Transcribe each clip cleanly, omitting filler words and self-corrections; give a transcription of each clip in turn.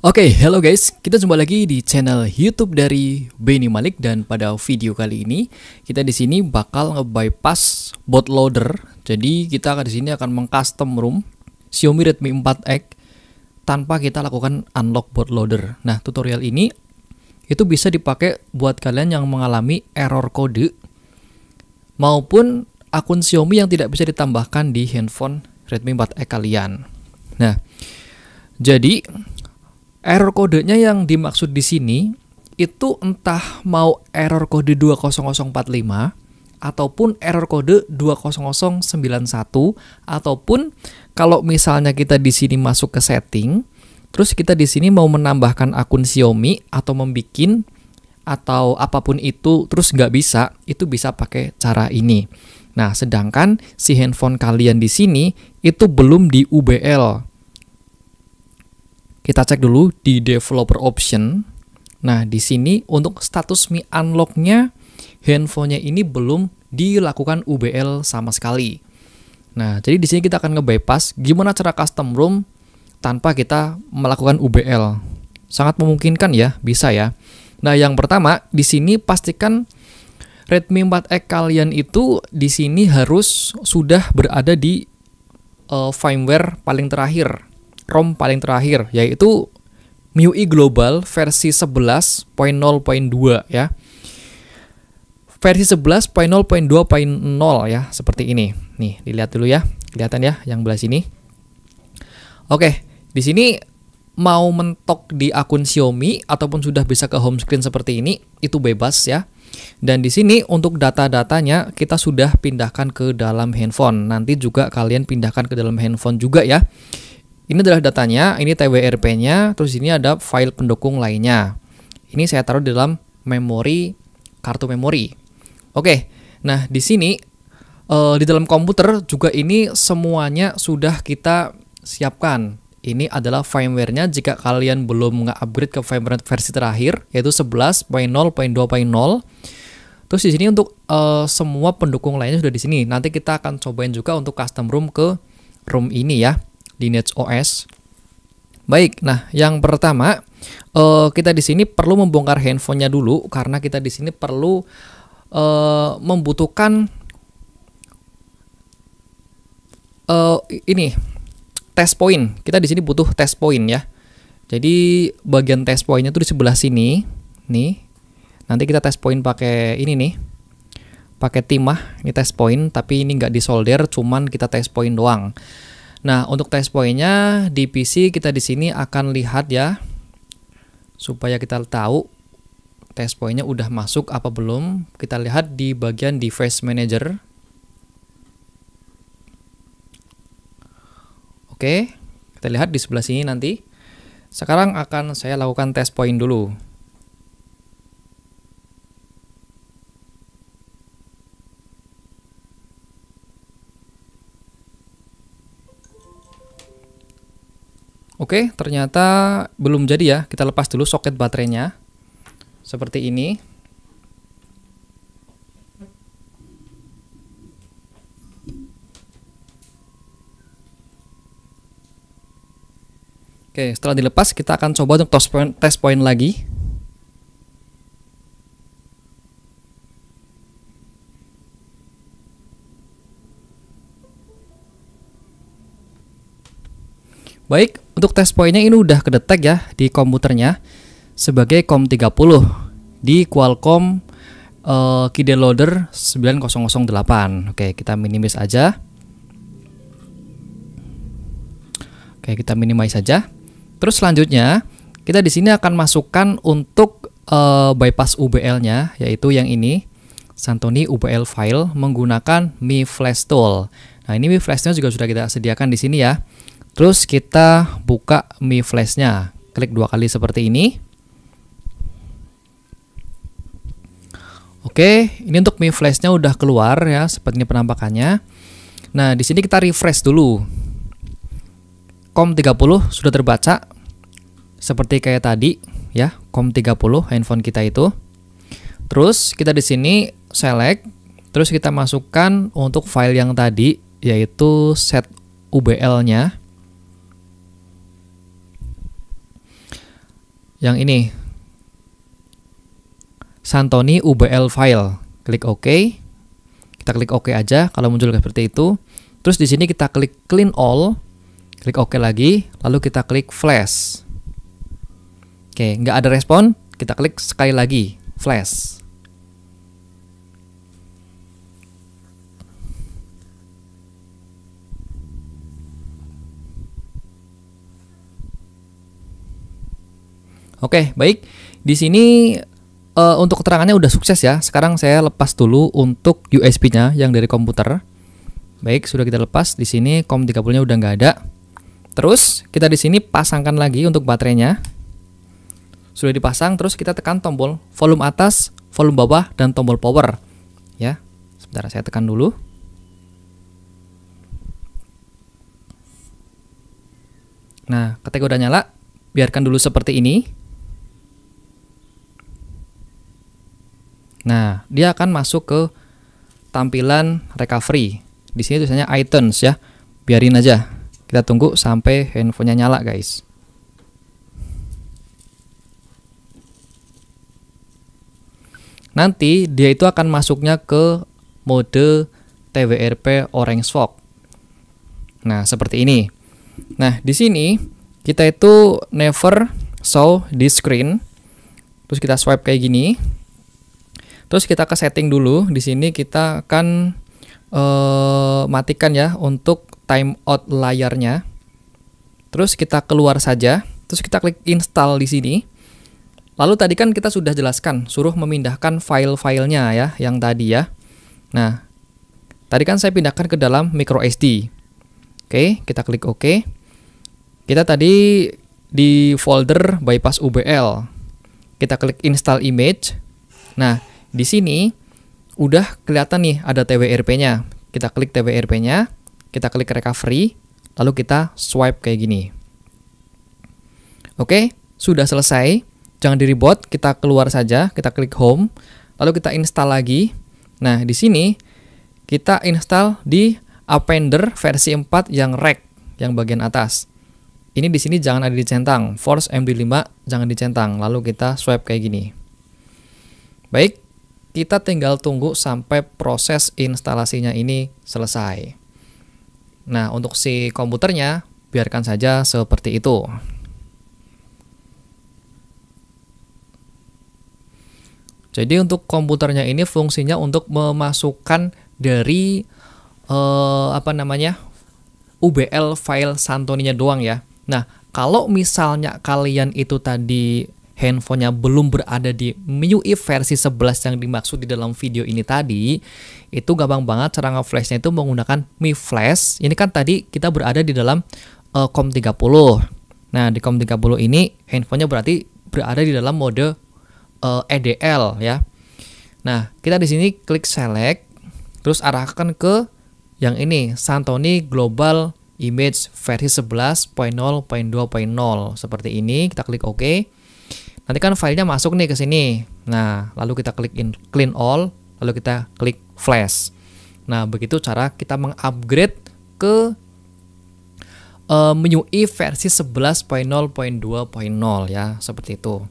Oke, hello guys. Kita jumpa lagi di channel YouTube dari Benny Malik, dan pada video kali ini kita di sini bakal nge-bypass bootloader. Jadi kita di sini akan meng-custom ROM Xiaomi Redmi 4X tanpa kita lakukan unlock bootloader. Nah, tutorial ini itu bisa dipakai buat kalian yang mengalami error kode maupun akun Xiaomi yang tidak bisa ditambahkan di handphone Redmi 4X kalian. Nah, jadi error kodenya yang dimaksud di sini itu entah mau error kode 20045 ataupun error kode 20091, ataupun kalau misalnya kita di sini masuk ke setting, terus kita di sini mau menambahkan akun Xiaomi atau membikin atau apapun itu terus nggak bisa, itu bisa pakai cara ini. Nah, sedangkan si handphone kalian di sini itu belum di UBL. Kita cek dulu di developer option. Nah, di sini untuk status Mi Unlock-nya, handphonenya ini belum dilakukan UBL sama sekali. Nah, jadi di sini kita akan nge-bypass gimana cara custom ROM tanpa kita melakukan UBL. Sangat memungkinkan ya, bisa ya. Nah, yang pertama di sini pastikan Redmi 4X kalian itu di sini harus sudah berada di firmware paling terakhir. ROM paling terakhir, yaitu MIUI Global versi 11.0.2 ya. Versi 11.0.2.0 ya, seperti ini. Nih, dilihat dulu ya. Kelihatan ya yang belah sini. Oke, di sini mau mentok di akun Xiaomi ataupun sudah bisa ke home screen seperti ini, itu bebas ya. Dan di sini untuk data-datanya kita sudah pindahkan ke dalam handphone. Nanti juga kalian pindahkan ke dalam handphone juga ya. Ini adalah datanya, ini TWRP-nya, terus ini ada file pendukung lainnya. Ini saya taruh di dalam memori, kartu memori. Oke, nah di sini di dalam komputer juga ini semuanya sudah kita siapkan. Ini adalah firmware-nya jika kalian belum nge-upgrade ke firmware versi terakhir, yaitu 11.0.2.0. Terus di sini untuk semua pendukung lainnya sudah di sini. Nanti kita akan cobain juga untuk custom ROM ke ROM ini ya, di NetsOS. Baik, nah yang pertama kita di sini perlu membongkar handphonenya dulu, karena kita di sini perlu membutuhkan ini test point. Kita di sini butuh test point ya. Jadi bagian test pointnya tuh di sebelah sini. Nih, nanti kita test point pakai ini nih, pakai timah. Ini test point, tapi ini nggak disolder, cuman kita test point doang. Nah, untuk test point-nya di PC kita di sini akan lihat ya, supaya kita tahu test point-nya udah masuk apa belum. Kita lihat di bagian device manager. Oke, kita lihat di sebelah sini nanti. Sekarang akan saya lakukan test point dulu. Oke, ternyata belum jadi ya. Kita lepas dulu soket baterainya. Seperti ini. Oke, setelah dilepas kita akan coba untuk test point lagi. Baik, untuk test point-nya ini udah kedetek ya di komputernya sebagai COM30 di Qualcomm Kiden Loader 9008. Oke, kita minimize aja. Oke, kita minimize saja. Terus selanjutnya kita di sini akan masukkan untuk bypass UBL-nya, yaitu yang ini, Santoni UBL file menggunakan Mi Flash Tool. Nah, ini Mi Flash-nya juga sudah kita sediakan di sini ya. Terus kita buka Mi Flash-nya, klik 2 kali seperti ini. Oke, ini untuk Mi Flash-nya udah keluar ya, seperti ini penampakannya. Nah, di sini kita refresh dulu. COM30 sudah terbaca seperti kayak tadi ya, COM30 handphone kita itu. Terus kita di sini select, terus kita masukkan untuk file yang tadi, yaitu set UBL-nya. yang ini, Santoni UBL file. Klik OK. Kita klik OK aja kalau muncul seperti itu. Terus di sini kita klik clean all, klik OK lagi, lalu kita klik flash. Oke, nggak ada respon, kita klik sekali lagi, flash. Oke, baik. Di sini untuk keterangannya udah sukses ya. Sekarang saya lepas dulu untuk USB-nya yang dari komputer. Baik, sudah kita lepas. Di sini COM30-nya udah nggak ada. Terus kita di sini pasangkan lagi untuk baterainya. Sudah dipasang, terus kita tekan tombol volume atas, volume bawah, dan tombol power. Ya, sebentar saya tekan dulu. Nah, ketika udah nyala, biarkan dulu seperti ini. Nah, dia akan masuk ke tampilan recovery. Di sini tulisannya items ya. Biarin aja. Kita tunggu sampai handphonenya nyala, guys. Nanti dia itu akan masuknya ke mode TWRP Orange Fog. Nah, seperti ini. Nah, di sini kita itu never show this screen. Terus kita swipe kayak gini. Terus kita ke setting dulu. Di sini kita akan matikan ya untuk timeout layarnya. Terus kita keluar saja. Terus kita klik install di sini. Lalu tadi kan kita sudah jelaskan, suruh memindahkan file-filenya ya, yang tadi ya. Nah, tadi kan saya pindahkan ke dalam micro SD. Oke, kita klik OK. Kita tadi di folder bypass UBL. Kita klik install image. Nah, di sini udah kelihatan nih ada TWRP-nya. Kita klik TWRP-nya, kita klik recovery, lalu kita swipe kayak gini. Oke, sudah selesai. Jangan di-reboot, kita keluar saja, kita klik home, lalu kita install lagi. Nah, di sini kita install di Appender versi 4 yang rec, yang bagian atas. Ini di sini jangan ada dicentang, Force MD5 jangan dicentang, lalu kita swipe kayak gini. Baik, kita tinggal tunggu sampai proses instalasinya ini selesai. Nah, untuk si komputernya, biarkan saja seperti itu. Jadi untuk komputernya ini fungsinya untuk memasukkan dari UBL file Santoninya doang ya. Nah, kalau misalnya kalian itu tadi handphonenya belum berada di MIUI versi 11 yang dimaksud di dalam video ini tadi, itu gampang banget cara nge-flashnya itu menggunakan Mi Flash. Ini kan tadi kita berada di dalam COM30. Nah, di COM30 ini handphonenya berarti berada di dalam mode EDL ya. Nah, kita di sini klik select, terus arahkan ke yang ini, Santoni Global Image versi 11.0.2.0 seperti ini. Kita klik OK. Nanti kan filenya masuk nih ke sini. Nah, lalu kita klik clean all, lalu kita klik flash. Nah, begitu cara kita mengupgrade ke MIUI versi 11.0.2.0 ya, seperti itu.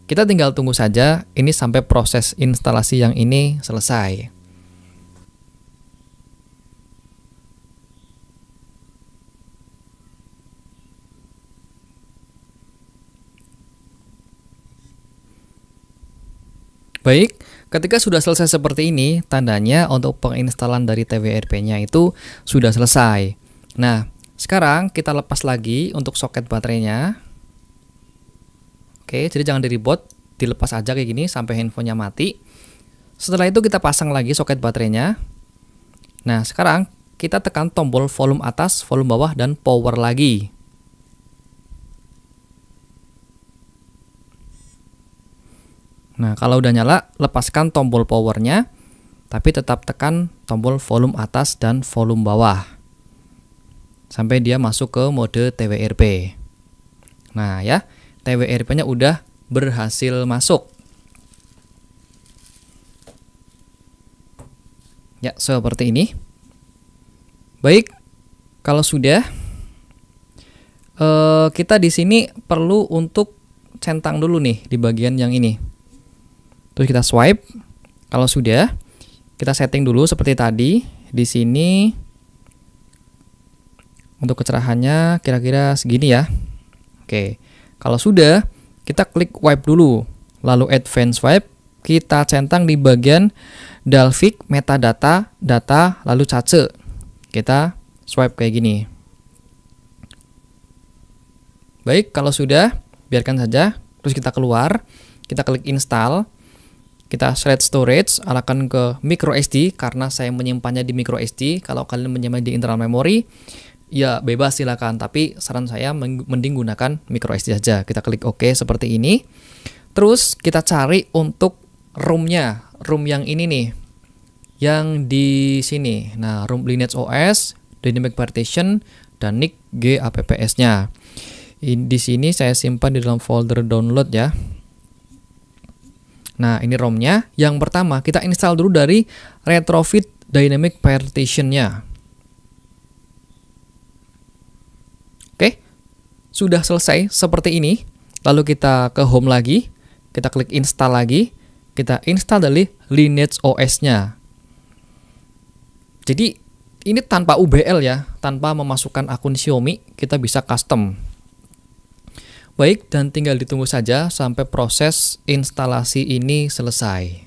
Kita tinggal tunggu saja ini sampai proses instalasi yang ini selesai. Baik, ketika sudah selesai seperti ini, tandanya untuk penginstalan dari TWRP-nya itu sudah selesai. Nah, sekarang kita lepas lagi untuk soket baterainya. Oke, jadi jangan di-reboot, dilepas aja kayak gini sampai handphonenya mati. Setelah itu kita pasang lagi soket baterainya. Nah, sekarang kita tekan tombol volume atas, volume bawah, dan power lagi. Nah, kalau udah nyala, lepaskan tombol powernya, tapi tetap tekan tombol volume atas dan volume bawah. Sampai dia masuk ke mode TWRP. Nah ya, TWRP-nya udah berhasil masuk. Ya, seperti ini. Baik, kalau sudah, kita di sini perlu untuk centang dulu nih di bagian yang ini. Terus kita swipe. Kalau sudah, kita setting dulu seperti tadi. Di sini untuk kecerahannya kira-kira segini ya. Oke. Kalau sudah, kita klik wipe dulu. Lalu advance wipe, kita centang di bagian Dalvik, metadata, data, lalu cache. Kita swipe kayak gini. Baik, kalau sudah, biarkan saja. Terus kita keluar, kita klik install, kita shred storage, arahkan ke micro SD karena saya menyimpannya di micro SD. Kalau kalian menyimpannya di internal memory, ya bebas silakan. Tapi saran saya mending gunakan micro SD saja. Kita klik OK seperti ini. Terus kita cari untuk room-nya, room yang ini nih, yang di sini. Nah, room Lineage OS, Dynamic Partition, dan NIC GAPPS-nya. Di sini saya simpan di dalam folder download ya. Nah, ini ROM-nya. Yang pertama, kita install dulu dari Retrofit Dynamic Partition-nya. Oke, sudah selesai seperti ini. Lalu kita ke home lagi, kita klik install lagi, kita install dari Lineage OS-nya. Jadi, ini tanpa UBL ya, tanpa memasukkan akun Xiaomi, kita bisa custom. Baik, dan tinggal ditunggu saja sampai proses instalasi ini selesai.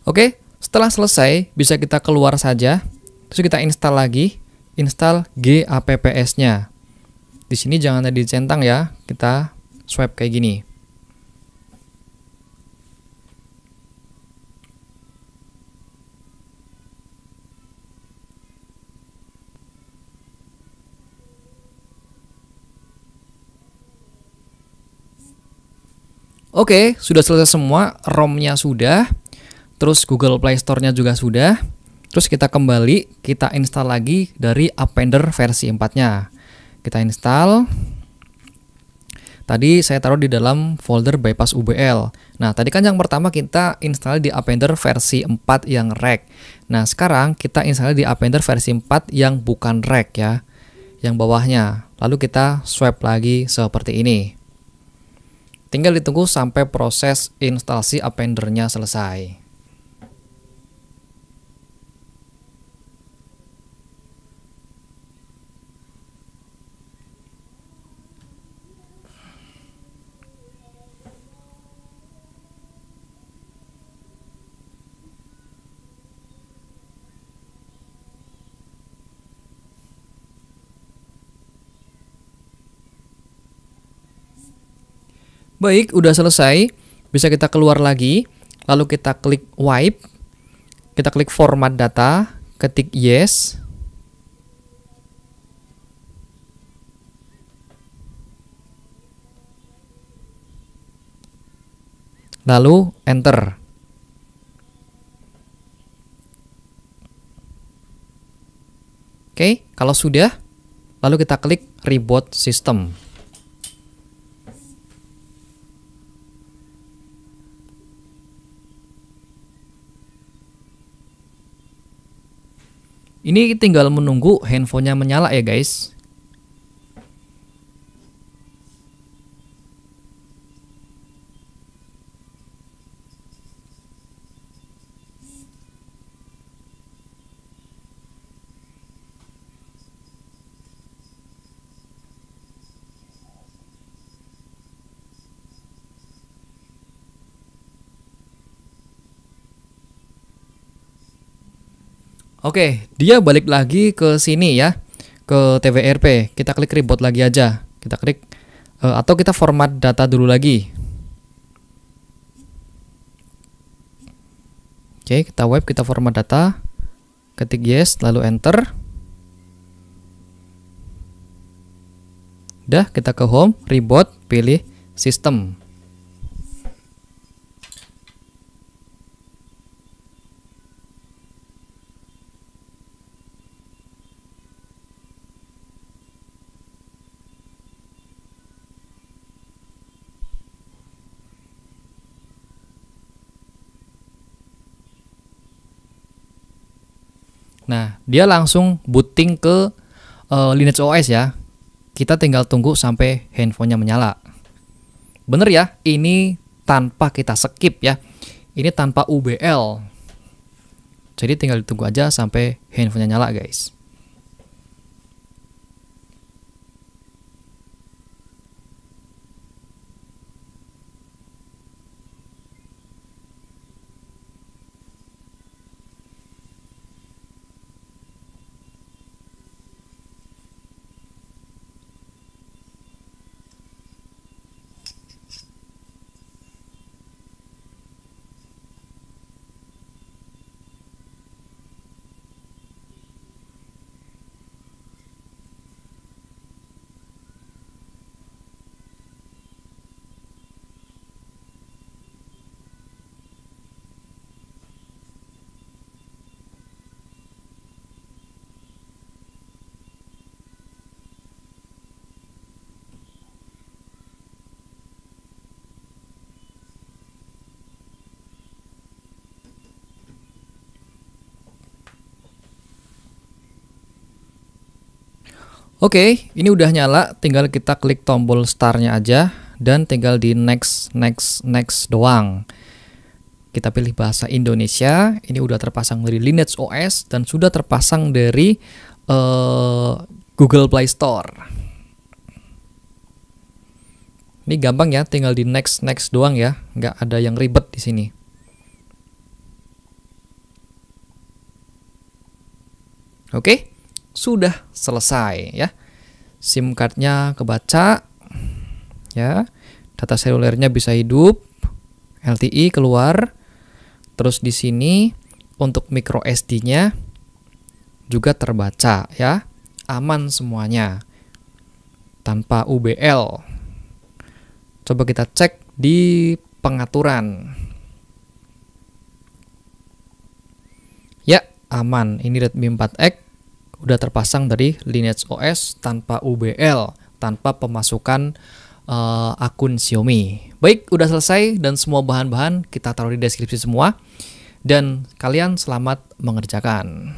Oke, setelah selesai, bisa kita keluar saja. Terus kita install lagi, install GAPPS-nya. Di sini jangan ada dicentang ya, kita swipe kayak gini. Oke, sudah selesai semua, ROM-nya sudah, terus Google Play Store-nya juga sudah. Terus kita kembali, kita install lagi dari Appender versi 4-nya. Kita install. Tadi saya taruh di dalam folder bypass UBL. Nah, tadi kan yang pertama kita install di Appender versi 4 yang reg. Nah, sekarang kita install di Appender versi 4 yang bukan reg ya, yang bawahnya. Lalu kita swipe lagi seperti ini. Tinggal ditunggu sampai proses instalasi Appender-nya selesai. Baik, udah selesai. Bisa kita keluar lagi. Lalu kita klik wipe. Kita klik format data. Ketik yes. Lalu enter. Oke, kalau sudah, lalu kita klik reboot system. Ini tinggal menunggu handphonenya menyala ya guys. Oke, dia balik lagi ke sini ya, ke TWRP. Kita klik reboot lagi aja. Kita klik atau kita format data dulu lagi. Oke, kita web, kita format data. Ketik yes, lalu enter. Udah, kita ke home, reboot, pilih sistem. Nah, dia langsung booting ke Lineage OS ya. Kita tinggal tunggu sampai handphonenya menyala. Bener ya, ini tanpa kita skip ya. Ini tanpa UBL. Jadi tinggal ditunggu aja sampai handphonenya nyala guys. Oke, ini udah nyala, tinggal kita klik tombol startnya aja dan tinggal di next doang. Kita pilih bahasa Indonesia, ini udah terpasang dari Lineage OS dan sudah terpasang dari Google Play Store. Ini gampang ya, tinggal di next doang ya, nggak ada yang ribet di sini. Oke, sudah selesai ya. SIM cardnya kebaca ya, data selulernya bisa hidup, LTE keluar. Terus di sini untuk micro SD-nya juga terbaca ya, aman semuanya tanpa UBL. Coba kita cek di pengaturan. Ya, aman. Ini Redmi 4X udah terpasang dari Lineage OS tanpa UBL, tanpa pemasukan akun Xiaomi. Baik, udah selesai dan semua bahan-bahan kita taruh di deskripsi semua. Dan kalian selamat mengerjakan.